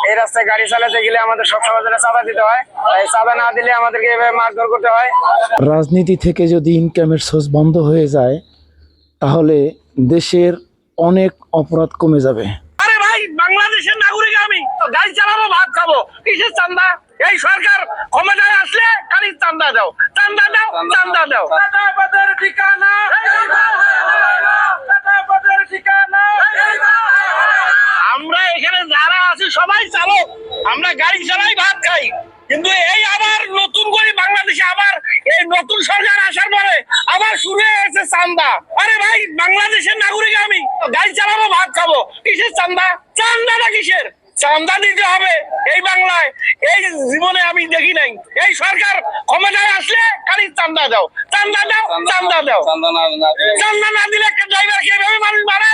এই রাস্তায় গাড়ি চালাতে গেলে আমাদের সবসময় চাঁদা দিতে হয়, তাই চাঁদা না দিলে আমাদেরকে এভাবে মারধর করতে হয়। রাজনীতি থেকে যদি ইনকামের সোর্স বন্ধ হয়ে যায় তাহলে দেশের অনেক অপরাধ কমে যাবে। আরে ভাই, বাংলাদেশের নাগরিক আমি, তো গাড়ি চালাবো, ভাত খাবো, কিসের চাঁদা? এই সরকার ক্ষমতায় আসলে খালি চাঁদা দাও, চাঁদা দাও, চাঁদা দাও। চাঁদাবাজের ঠিকানা, চাঁদাবাজের ঠিকানা। আমরা এখানে যারা আছি সবাই চালক, আমরা গাড়ি চালাই, ভাত খাই, কিন্তু এই আবার নতুন করে বাংলাদেশে আবার এই নতুন সরকার আসার পরে আবার শুরু হয়েছে চাঁদা। আরে ভাই, বাংলাদেশের নাগরিক আমি, তো গাড়ি চালাবো, ভাত খাবো, কিসের চাঁদা? চাঁদাটা কিসের? চাঁদা দিতে হবে এই বাংলায়, এই জীবনে আমি দেখি নাই। এই সরকার ক্ষমতায় আসলে খালি চাঁদা দাও, চাঁদা দাও, চাঁদা দাও। চাঁদা না দিলে একটা ড্রাইভারকে এইভাবে মানুষ মারে?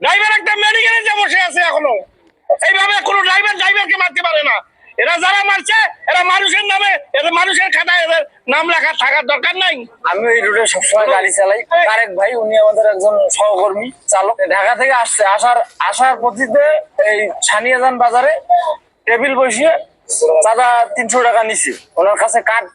ড্রাইভার একটা মেডিকেলে যে বসে আছে এখনো, এইভাবে কোনো ড্রাইভারকে মারতে পারে না। এরা যারা মারছে এরা মানুষের নামে, এরা মানুষের খাতায় এদের নাম লেখা থাকার দরকার নাই। আমি এই রুটে সবসময় গাড়ি চালাই। তারেক ভাই, উনি আমাদের একজন সহকর্মী চালক, ঢাকা থেকে আসছে। আসার পথিতে এই ছানিয়াজান বাজারে টেবিল বসিয়ে চাঁদা 300 টাকা নিছে। ওনার কাছে কার্ড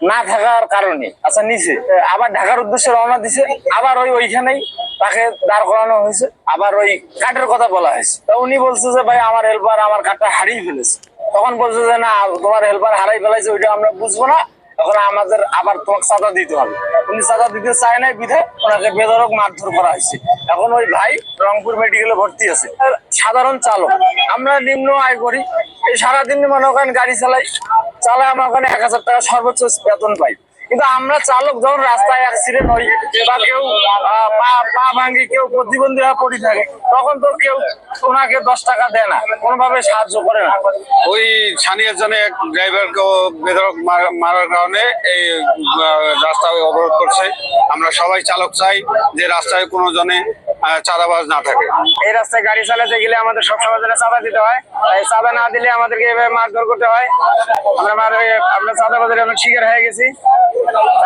না থাকার কারণে আচ্ছা নিছে, আবার ঢাকার উদ্দেশ্যে রওনা দিছে। আবার ওইখানেই তাকে দাঁড় করানো হয়েছে, আবার ওই কার্ডের কথা বলা হয়েছে। তো উনি বলছে যে ভাই, আমার হেল্পার আমার কার্ডটা হারিয়ে ফেলেছে। তখন বলছে যে না, তোমার হেল্পার হারাই ফেলাইছে, ওইটা আমরা বুঝবো না, এখন আমাদের আবার তোমাকে চাঁদা দিতে হবে। উনি চাঁদা দিতে চায় নাই বিধায় ওনাকে বেধড়ক মারধর করা হয়েছে। এখন ওই ভাই রংপুর মেডিকেলে ভর্তি আছে। সাধারণ চালক, আমরা নিম্ন আয় করি, এই সারাদিন মনে করেন গাড়ি চালাই, আমার ওখানে 1000 টাকা সর্বোচ্চ বেতন পাই। কিন্তু আমরা চালক যখন রাস্তায় অ্যাক্সিডেন্ট হই বা কেউ পা ভাঙি, কেউ প্রতিবন্ধী হয়ে পড়ে থাকে, তখন তো কেউ ওনাকে 10 টাকা দেয় না, কোনোভাবে সাহায্য করে না। ওই ছানিয়াজানে এক ড্রাইভারকে বেধড়ক মারার কারণে এই রাস্তা অবরোধ করছে। আমরা সবাই চালক চাই যে রাস্তায় কোনো জনে চাঁদাবাজ না থাকে। এই রাস্তায় গাড়ি চালাতে গেলে আমাদের সবসময় চাঁদা দিতে হয়, তাই চাঁদা না দিলে আমাদেরকে এভাবে মারধর করতে হয়। আমরা চাঁদাবাজের অনেক শিকার হয়ে গেছি।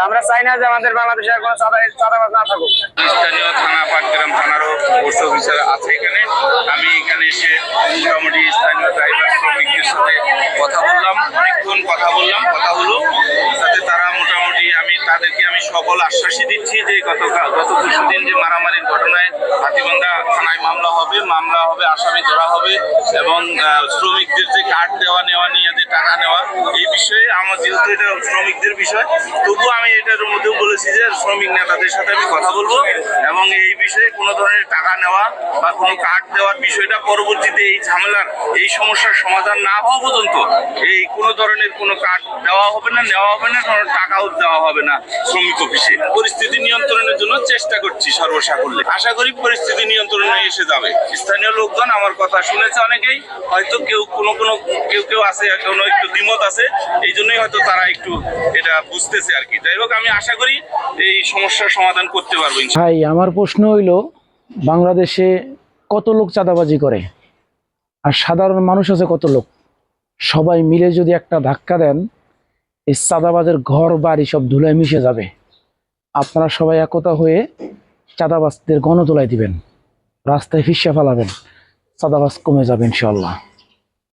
আমরা চাই না যে আমাদের বাংলাদেশে কোনো চাঁদাবাজ না থাকুক। স্থানীয় থানা, পাটগ্রাম থানারও পোস্ট অফিসার আছে এখানে। আমি এখানে এসে মোটামুটি স্থানীয় ড্রাইভার শ্রমিকদের সাথে কথা বললাম, অনেকক্ষণ কথা হলো, যাতে তারা মোটামুটি তাদেরকে আমি সকল আশ্বাসই দিচ্ছি যে গত কিছুদিন যে মারামারির ঘটনায় হাতীবান্ধা থানায় মামলা হবে, আসামি ধরা হবে, এবং শ্রমিকদের যে কার্ড দেওয়া নেওয়া নিয়ে যে টাকা নেওয়া, এই বিষয়ে আমার যেহেতু এটা শ্রমিকদের বিষয়, তবু আমি এটার মধ্যেও বলেছি যে শ্রমিক নেতাদের সাথে আমি কথা বলবো, এবং এই বিষয়ে কোনো ধরনের টাকা নেওয়া বা কোনো কার্ড দেওয়ার বিষয়টা পরবর্তীতে এই ঝামেলার, এই সমস্যার সমাধান না হওয়া পর্যন্ত এই কোনো ধরনের কোনো কার্ড দেওয়া হবে না, নেওয়া হবে না, কোনো টাকাও দেওয়া হবে না শ্রমিক অফিসে। পরিস্থিতি নিয়ন্ত্রণের জন্য চেষ্টা করছি সর্বসাকুল্যে, আশা করি পরিস্থিতি নিয়ন্ত্রণে এসে যাবে। স্থানীয় লোকজন আমার কথা শুনেছে, অনেকেই হয়তো কেউ আছে, এখনো একটু দ্বিমত আছে, এই জন্যই হয়তো তারা একটু এটা বুঝতেছে আর কি। যাই হোক, আমি আশা করি এই সমস্যার সমাধান করতে পারবো। ভাই, আমার প্রশ্ন হইল, বাংলাদেশে কত লোক চাঁদাবাজি করে আর সাধারণ মানুষ আছে কত লোক? সবাই মিলে যদি একটা ধাক্কা দেন, এই চাঁদাবাজের ঘর বাড়ি সব ধুলায় মিশে যাবে। আপনারা সবাই একতা হয়ে চাঁদাবাজদের গণতোলায় দিবেন, রাস্তায় ফিসা ফেলাবেন, চাঁদাবাজ কমে যাবে ইনশাআল্লাহ।